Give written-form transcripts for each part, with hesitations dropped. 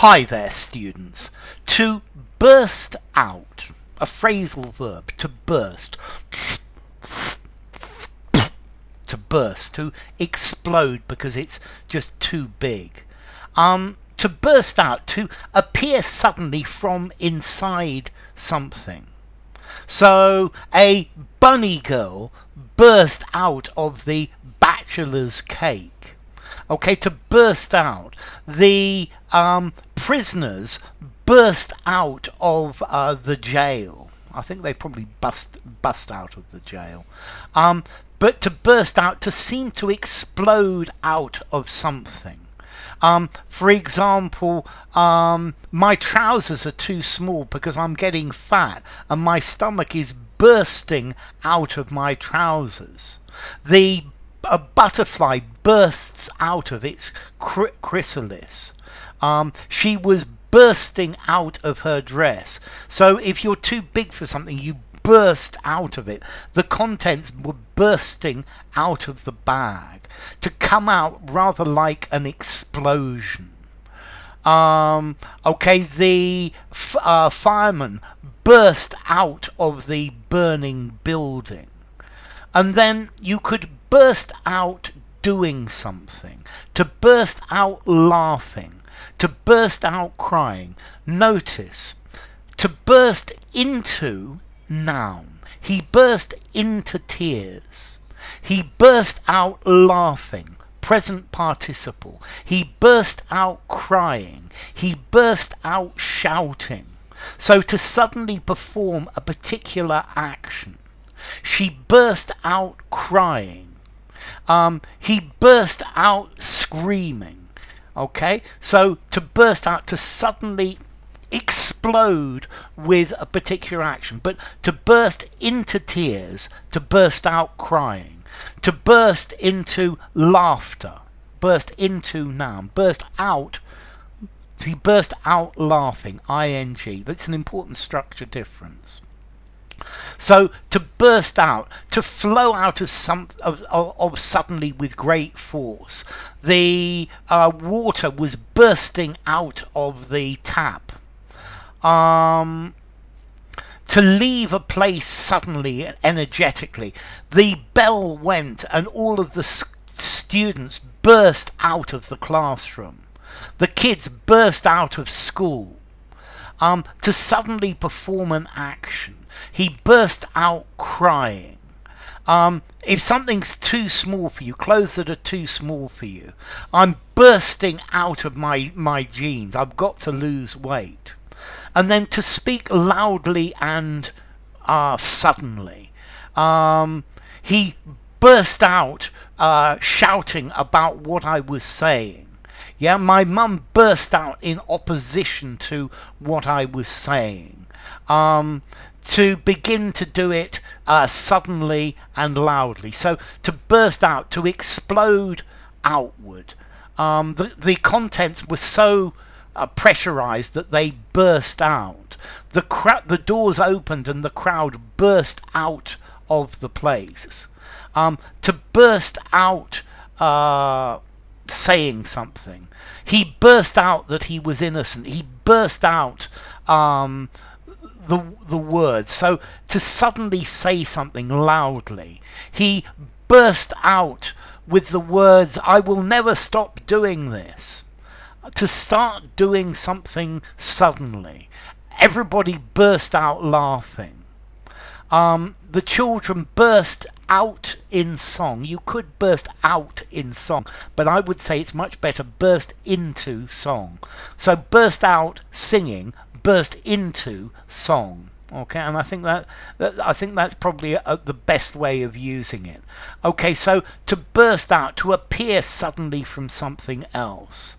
Hi there, students. To burst out, a phrasal verb, to burst. To burst, to explode because it's just too big. To burst out, to appear suddenly from inside something. So a bunny girl burst out of the bachelor's cake. Okay, to burst out. The prisoners burst out of the jail. I think they probably bust out of the jail. But to burst out, to seem to explode out of something. For example, my trousers are too small because I'm getting fat and my stomach is bursting out of my trousers. A butterfly bursts out of its chrysalis. She was bursting out of her dress. So if you're too big for something, you burst out of it. The contents were bursting out of the bag to come out rather like an explosion. The fireman burst out of the burning building. And then you could burst out doing something, to burst out laughing, to burst out crying. Notice, to burst into, noun. He burst into tears. He burst out laughing, present participle. He burst out crying. He burst out shouting. So to suddenly perform a particular action. She burst out crying. He burst out screaming. Okay, so to burst out, to suddenly explode with a particular action. But to burst into tears, to burst out crying, to burst into laughter, burst into, noun, burst out. He burst out laughing, ing. That's an important structure difference. So to burst out, to flow out of suddenly with great force. The water was bursting out of the tap. To leave a place suddenly and energetically. The bell went and all of the students burst out of the classroom. The kids burst out of school. To suddenly perform an action. He burst out crying. If something's too small for you, clothes that are too small for you, I'm bursting out of my jeans. I've got to lose weight. And then to speak loudly and suddenly. He burst out shouting about what I was saying. Yeah, my mum burst out in opposition to what I was saying. To begin to do it suddenly and loudly. So to burst out, to explode outward. The contents were so pressurized that they burst out. The doors opened and the crowd burst out of the place. To burst out saying something. He burst out that he was innocent. He burst out the words. So to suddenly say something loudly. He burst out with the words, I will never stop doing this. To start doing something suddenly. Everybody burst out laughing. The children burst out in song. You could burst out in song, but I would say it's much better burst into song. So burst out singing, burst into song. Okay, and I think that's probably the best way of using it. Okay, so to burst out, to appear suddenly from something else.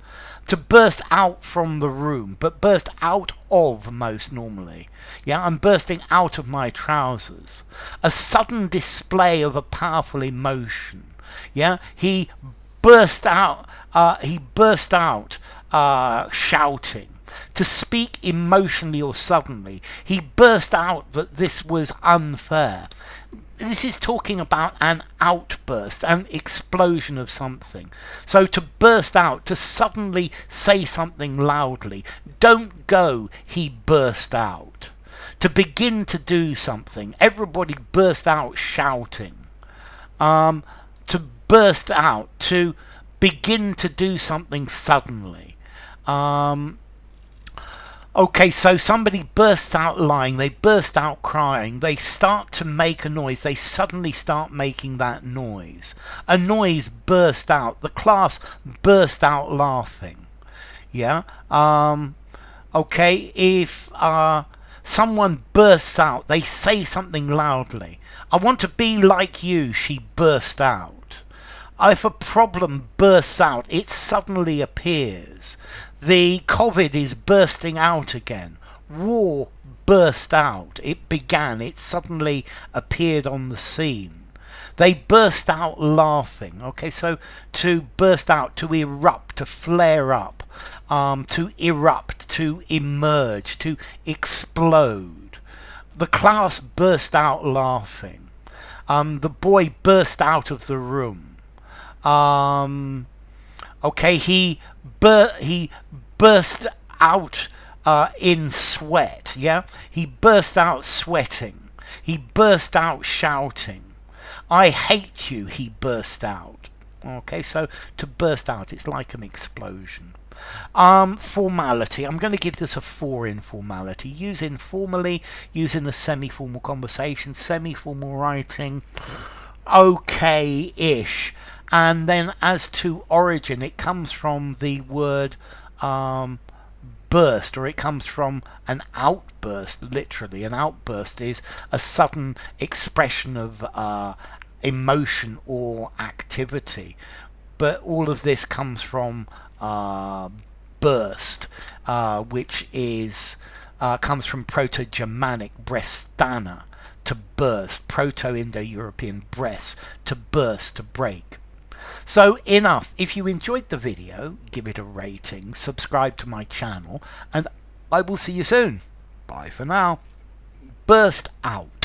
To burst out from the room, but burst out of most normally. Yeah, I'm bursting out of my trousers. A sudden display of a powerful emotion. Yeah, he burst out shouting. To speak emotionally or suddenly. He burst out that this was unfair. this is talking about an outburst, an explosion of something. So to burst out, to suddenly say something loudly. Don't go, he burst out. To begin to do something. Everybody burst out shouting. To burst out, to begin to do something suddenly. Okay, so somebody bursts out lying, they burst out crying, they start to make a noise, they suddenly start making that noise. A noise burst out, the class burst out laughing. Yeah? Okay, if someone bursts out, they say something loudly. I want to be like you, she burst out. If a problem bursts out, it suddenly appears. The COVID is bursting out again. War burst out. It began. It suddenly appeared on the scene. They burst out laughing. Okay, so to burst out, to erupt, to flare up, to erupt, to emerge, to explode. The class burst out laughing. The boy burst out of the room. Okay, he burst out in sweat. Yeah, he burst out sweating. He burst out shouting. I hate you, he burst out. Okay, so to burst out, it's like an explosion. Formality. I'm going to give this a 4 in formality. Use informally, use in the semi-formal conversation, semi-formal writing, okay-ish. And then as to origin, it comes from the word burst, or it comes from an outburst, literally. An outburst is a sudden expression of emotion or activity. But all of this comes from burst, which is comes from Proto-Germanic brestana, to burst, Proto-Indo-European brest, to burst, to break. So enough. If you enjoyed the video, give it a rating, subscribe to my channel, and I will see you soon. Bye for now. Burst out.